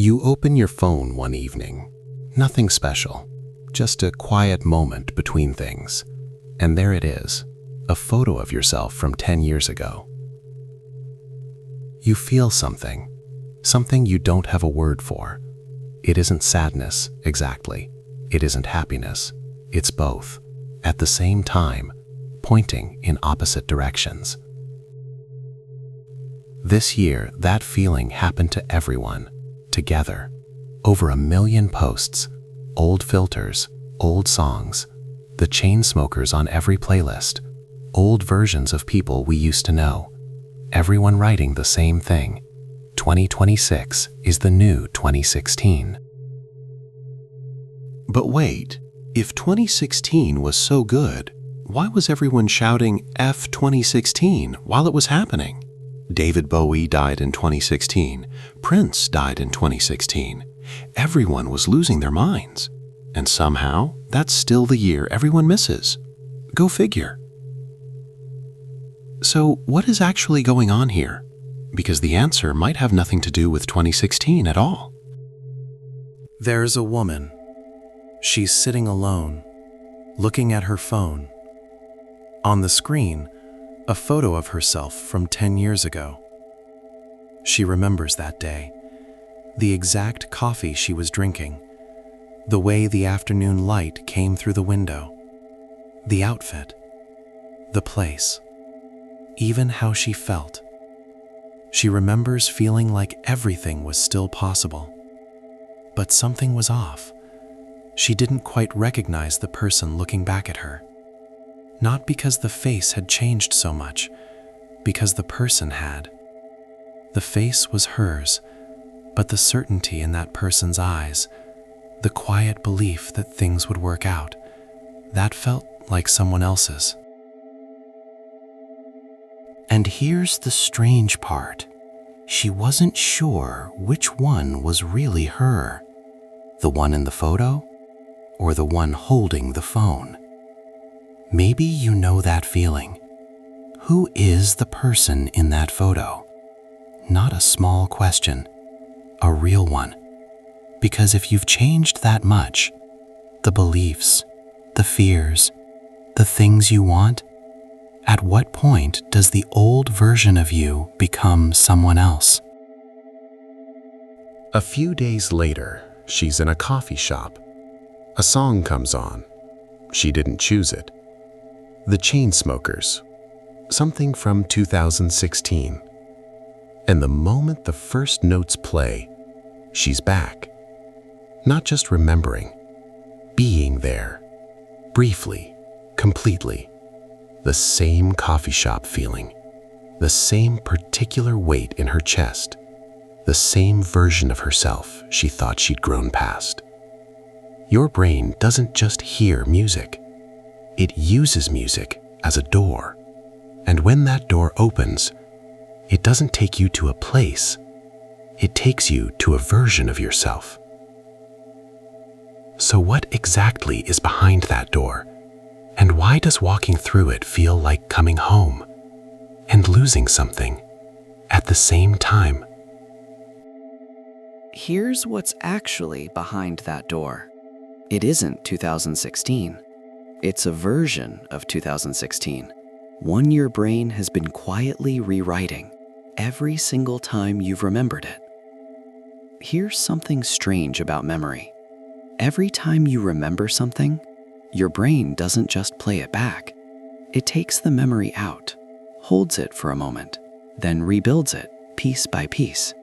You open your phone one evening. Nothing special, just a quiet moment between things. And there it is, a photo of yourself from 10 years ago. You feel something you don't have a word for. It isn't sadness, exactly. It isn't happiness. It's both, at the same time, pointing in opposite directions. This year, that feeling happened to everyone, together. Over 1 million posts, old filters, old songs, the chain smokers on every playlist, old versions of people we used to know, everyone writing the same thing. 2026 is the new 2016. But wait, if 2016 was so good, why was everyone shouting F 2016 while it was happening? David Bowie died in 2016. Prince died in 2016. Everyone was losing their minds. And somehow, that's still the year everyone misses. Go figure. So, what is actually going on here? Because the answer might have nothing to do with 2016 at all. There's a woman. She's sitting alone, looking at her phone. On the screen, a photo of herself from 10 years ago. She remembers that day, the exact coffee she was drinking, the way the afternoon light came through the window, the outfit, the place, even how she felt. She remembers feeling like everything was still possible. But something was off. She didn't quite recognize the person looking back at her. Not because the face had changed so much, because the person had. The face was hers, but the certainty in that person's eyes, the quiet belief that things would work out, that felt like someone else's. And here's the strange part. She wasn't sure which one was really her, the one in the photo or the one holding the phone. Maybe you know that feeling. Who is the person in that photo? Not a small question, a real one. Because if you've changed that much, the beliefs, the fears, the things you want, at what point does the old version of you become someone else? A few days later, she's in a coffee shop. A song comes on. She didn't choose it. The Chainsmokers, something from 2016. And the moment the first notes play, she's back. Not just remembering, being there, briefly, completely. The same coffee shop feeling, the same particular weight in her chest, the same version of herself she thought she'd grown past. Your brain doesn't just hear music. It uses music as a door. And when that door opens, it doesn't take you to a place. It takes you to a version of yourself. So what exactly is behind that door? And why does walking through it feel like coming home and losing something at the same time? Here's what's actually behind that door. It isn't 2016. It's a version of 2016, one your brain has been quietly rewriting every single time you've remembered it. Here's something strange about memory. Every time you remember something, your brain doesn't just play it back. It takes the memory out, holds it for a moment, then rebuilds it piece by piece.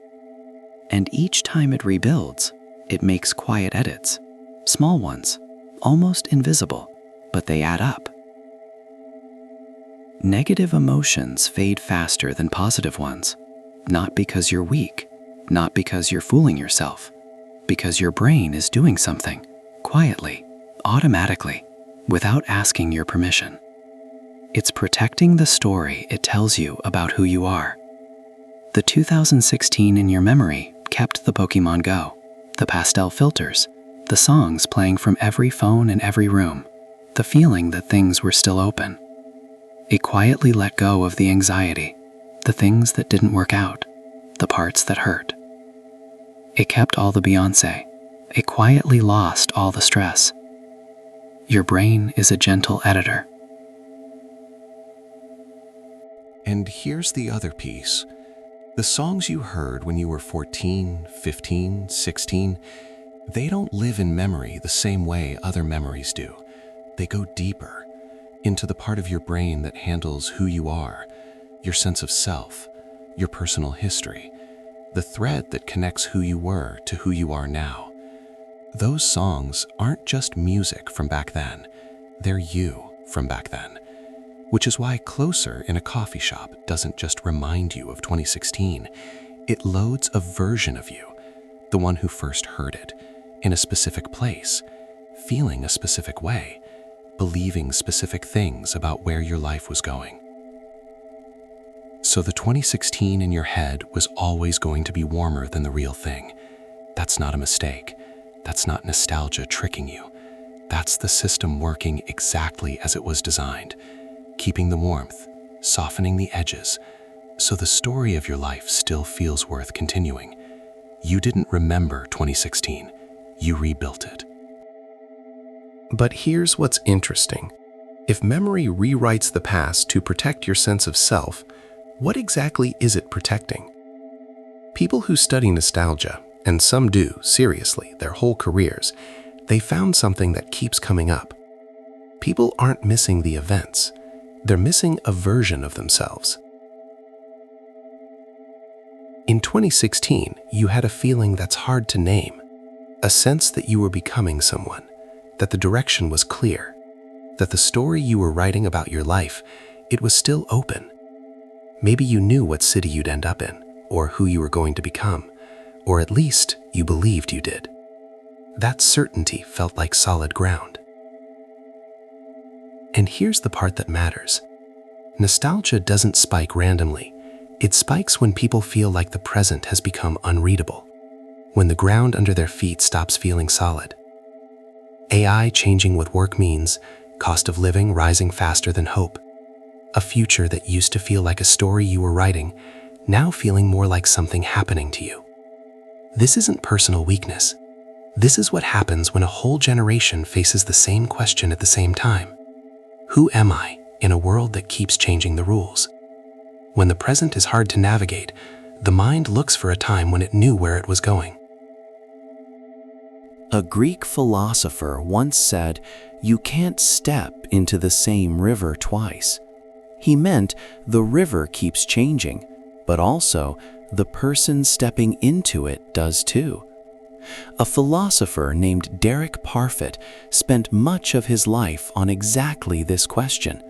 And each time it rebuilds, it makes quiet edits, small ones, almost invisible, but they add up. Negative emotions fade faster than positive ones, not because you're weak, not because you're fooling yourself, because your brain is doing something, quietly, automatically, without asking your permission. It's protecting the story it tells you about who you are. The 2016 in your memory kept the Pokemon Go, the pastel filters, the songs playing from every phone in every room, the feeling that things were still open. It quietly let go of the anxiety, the things that didn't work out, the parts that hurt. It kept all the Beyoncé. It quietly lost all the stress. Your brain is a gentle editor. And here's the other piece. The songs you heard when you were 14, 15, 16, they don't live in memory the same way other memories do. They go deeper, into the part of your brain that handles who you are, your sense of self, your personal history, the thread that connects who you were to who you are now. Those songs aren't just music from back then, they're you from back then. Which is why Closer in a Coffee Shop doesn't just remind you of 2016, it loads a version of you, the one who first heard it, in a specific place, feeling a specific way, believing specific things about where your life was going. So the 2016 in your head was always going to be warmer than the real thing. That's not a mistake. That's not nostalgia tricking you. That's the system working exactly as it was designed, keeping the warmth, softening the edges, so the story of your life still feels worth continuing. You didn't remember 2016, you rebuilt it. But here's what's interesting. If memory rewrites the past to protect your sense of self, what exactly is it protecting? People who study nostalgia, and some do, seriously, their whole careers, they found something that keeps coming up. People aren't missing the events. They're missing a version of themselves. In 2016, you had a feeling that's hard to name, a sense that you were becoming someone, that the direction was clear, that the story you were writing about your life, it was still open. Maybe you knew what city you'd end up in, or who you were going to become, or at least you believed you did. That certainty felt like solid ground. And here's the part that matters. Nostalgia doesn't spike randomly. It spikes when people feel like the present has become unreadable, when the ground under their feet stops feeling solid. AI changing what work means, cost of living rising faster than hope. A future that used to feel like a story you were writing, now feeling more like something happening to you. This isn't personal weakness. This is what happens when a whole generation faces the same question at the same time. Who am I in a world that keeps changing the rules? When the present is hard to navigate, the mind looks for a time when it knew where it was going. A Greek philosopher once said, "You can't step into the same river twice." He meant the river keeps changing, but also the person stepping into it does too. A philosopher named Derek Parfit spent much of his life on exactly this question.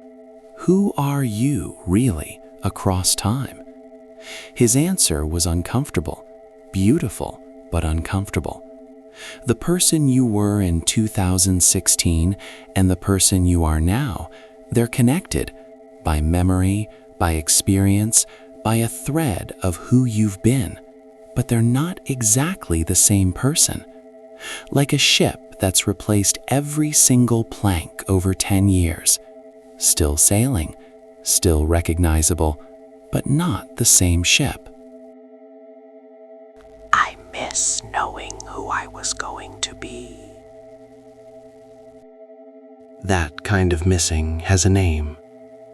Who are you really across time? His answer was uncomfortable, beautiful, but uncomfortable. The person you were in 2016 and the person you are now, they're connected by memory, by experience, by a thread of who you've been, but they're not exactly the same person. Like a ship that's replaced every single plank over 10 years. Still sailing, still recognizable, but not the same ship. I miss knowing who I was going to be. That kind of missing has a name,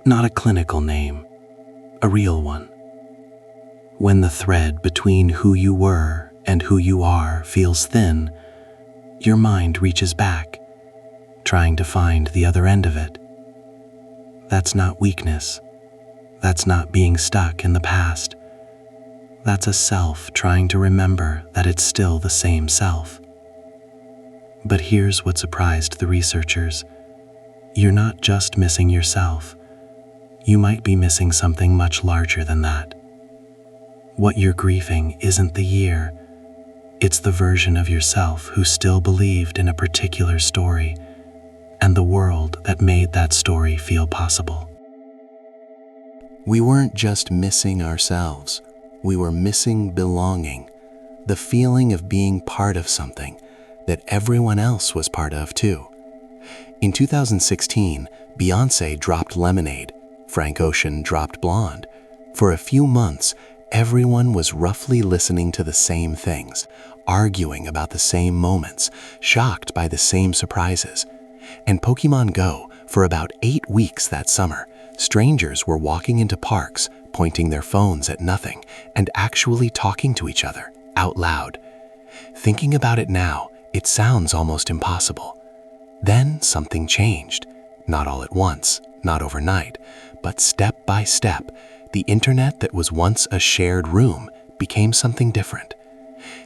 not a clinical name, a real one. When the thread between who you were and who you are feels thin, your mind reaches back, trying to find the other end of it. That's not weakness. That's not being stuck in the past. That's a self trying to remember that it's still the same self. But here's what surprised the researchers. You're not just missing yourself. You might be missing something much larger than that. What you're grieving isn't the year. It's the version of yourself who still believed in a particular story and the world that made that story feel possible. We weren't just missing ourselves. We were missing belonging, the feeling of being part of something that everyone else was part of too. In 2016, Beyoncé dropped Lemonade, Frank Ocean dropped Blonde. For a few months, Everyone was roughly listening to the same things, arguing about the same moments, shocked by the same surprises. And Pokemon Go, for about 8 weeks that summer, strangers were walking into parks, pointing their phones at nothing, and actually talking to each other, out loud. Thinking about it now, it sounds almost impossible. Then something changed. Not all at once, not overnight, but step by step, the internet that was once a shared room became something different.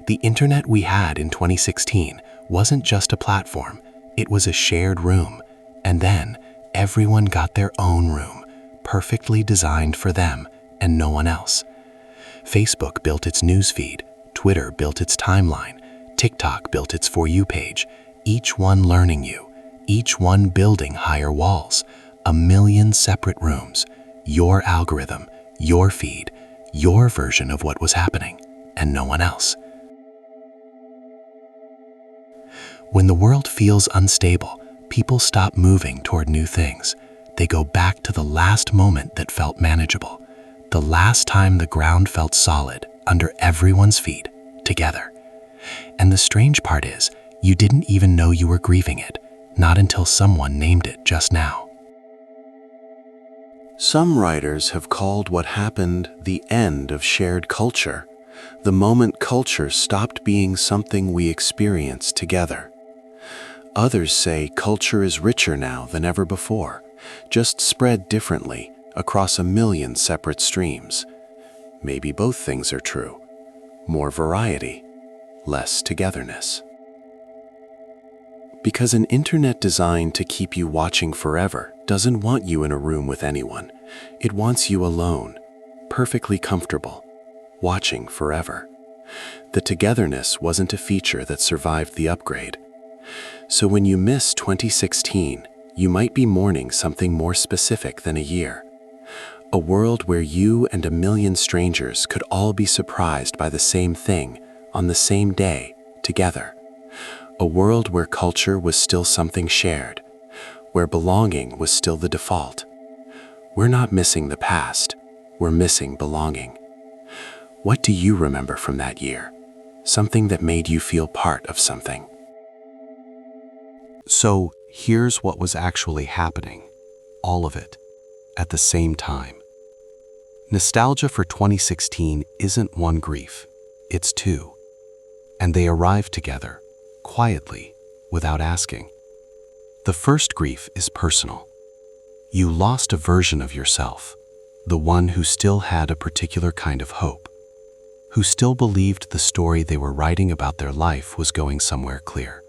The internet we had in 2016 wasn't just a platform, it was a shared room. And then everyone got their own room, perfectly designed for them and no one else. Facebook built its newsfeed, Twitter built its timeline, TikTok built its For You page, each one learning you, each one building higher walls, a million separate rooms, your algorithm, your feed, your version of what was happening, and no one else. When the world feels unstable, people stop moving toward new things. They go back to the last moment that felt manageable, the last time the ground felt solid under everyone's feet, together. And the strange part is, you didn't even know you were grieving it, not until someone named it just now. Some writers have called what happened the end of shared culture, the moment culture stopped being something we experience together. Others say culture is richer now than ever before, just spread differently across a million separate streams. Maybe both things are true. More variety, less togetherness. Because an internet designed to keep you watching forever doesn't want you in a room with anyone. It wants you alone, perfectly comfortable, watching forever. The togetherness wasn't a feature that survived the upgrade. So when you miss 2016, you might be mourning something more specific than a year. A world where you and a million strangers could all be surprised by the same thing on the same day, together. A world where culture was still something shared, where belonging was still the default. We're not missing the past, we're missing belonging. What do you remember from that year? Something that made you feel part of something. So here's what was actually happening, all of it, at the same time. Nostalgia for 2016 isn't one grief, it's two. And they arrived together, quietly, without asking. The first grief is personal. You lost a version of yourself, the one who still had a particular kind of hope, who still believed the story they were writing about their life was going somewhere clear,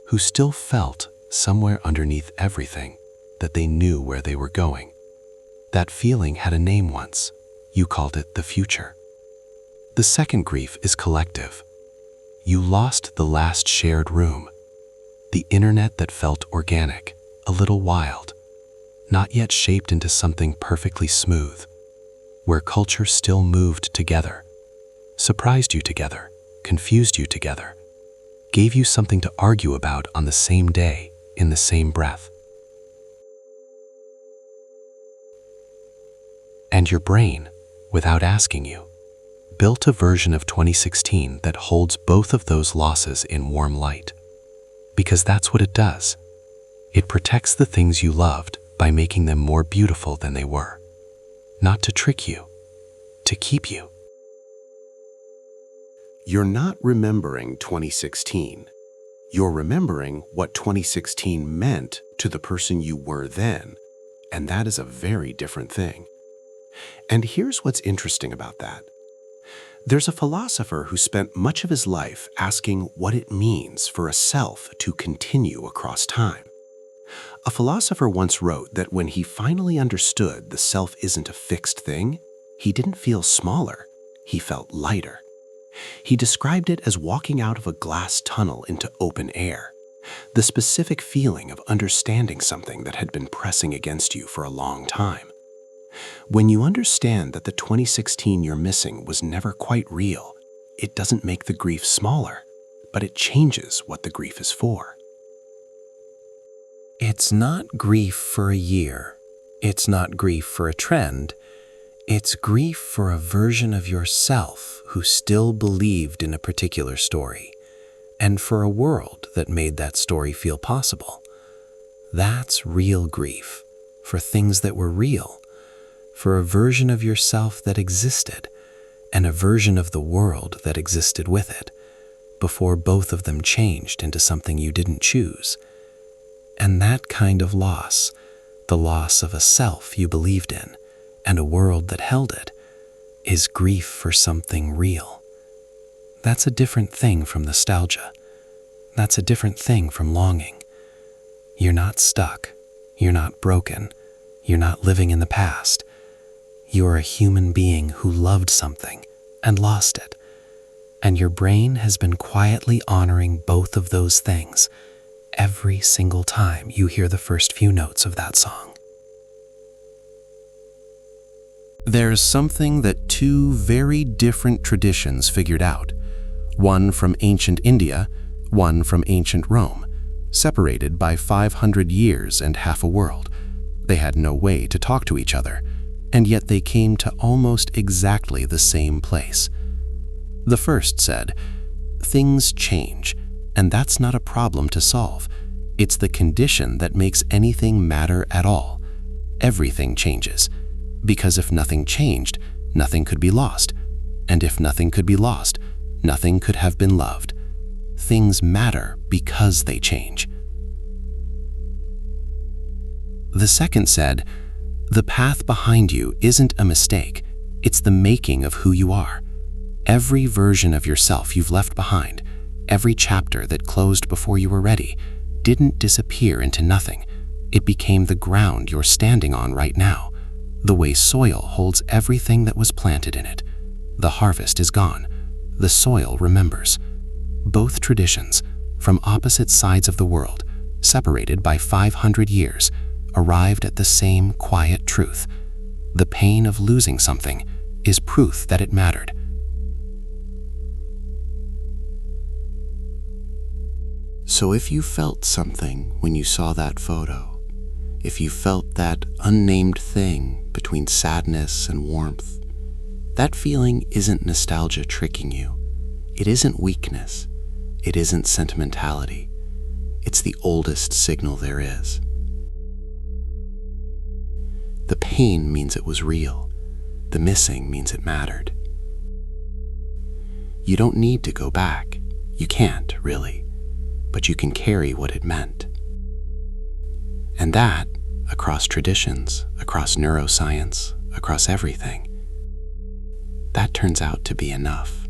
who still felt, somewhere underneath everything, that they knew where they were going. That feeling had a name once. You called it the future. The second grief is collective. You lost the last shared room, the internet that felt organic, a little wild, not yet shaped into something perfectly smooth, where culture still moved together, surprised you together, confused you together, gave you something to argue about on the same day, in the same breath. And your brain, without asking you, built a version of 2016 that holds both of those losses in warm light. Because that's what it does. It protects the things you loved by making them more beautiful than they were. Not to trick you, to keep you. You're not remembering 2016. You're remembering what 2016 meant to the person you were then, and that is a very different thing. And here's what's interesting about that. There's a philosopher who spent much of his life asking what it means for a self to continue across time. A philosopher once wrote that when he finally understood the self isn't a fixed thing, he didn't feel smaller, he felt lighter. He described it as walking out of a glass tunnel into open air, the specific feeling of understanding something that had been pressing against you for a long time. When you understand that the 2016 you're missing was never quite real, it doesn't make the grief smaller, but it changes what the grief is for. It's not grief for a year. It's not grief for a trend. It's grief for a version of yourself who still believed in a particular story, and for a world that made that story feel possible. That's real grief, for things that were real, for a version of yourself that existed, and a version of the world that existed with it, before both of them changed into something you didn't choose. And that kind of loss, the loss of a self you believed in, and a world that held it, is grief for something real. That's a different thing from nostalgia. That's a different thing from longing. You're not stuck. You're not broken. You're not living in the past. You're a human being who loved something and lost it. And your brain has been quietly honoring both of those things every single time you hear the first few notes of that song. There's something that two very different traditions figured out. One from ancient India, one from ancient Rome, separated by 500 years and half a world. They had no way to talk to each other, and yet they came to almost exactly the same place. The first said, "Things change, and that's not a problem to solve. It's the condition that makes anything matter at all. Everything changes, because if nothing changed, nothing could be lost. And if nothing could be lost, nothing could have been loved. Things matter because they change." The second said, "The path behind you isn't a mistake. It's the making of who you are. Every version of yourself you've left behind, every chapter that closed before you were ready, didn't disappear into nothing. It became the ground you're standing on right now. The way soil holds everything that was planted in it. The harvest is gone. The soil remembers." Both traditions, from opposite sides of the world, separated by 500 years, arrived at the same quiet truth. The pain of losing something is proof that it mattered. So if you felt something when you saw that photo, if you felt that unnamed thing between sadness and warmth, that feeling isn't nostalgia tricking you. It isn't weakness. It isn't sentimentality. It's the oldest signal there is. The pain means it was real. The missing means it mattered. You don't need to go back. You can't, really. But you can carry what it meant. And that, across traditions, across neuroscience, across everything, that turns out to be enough.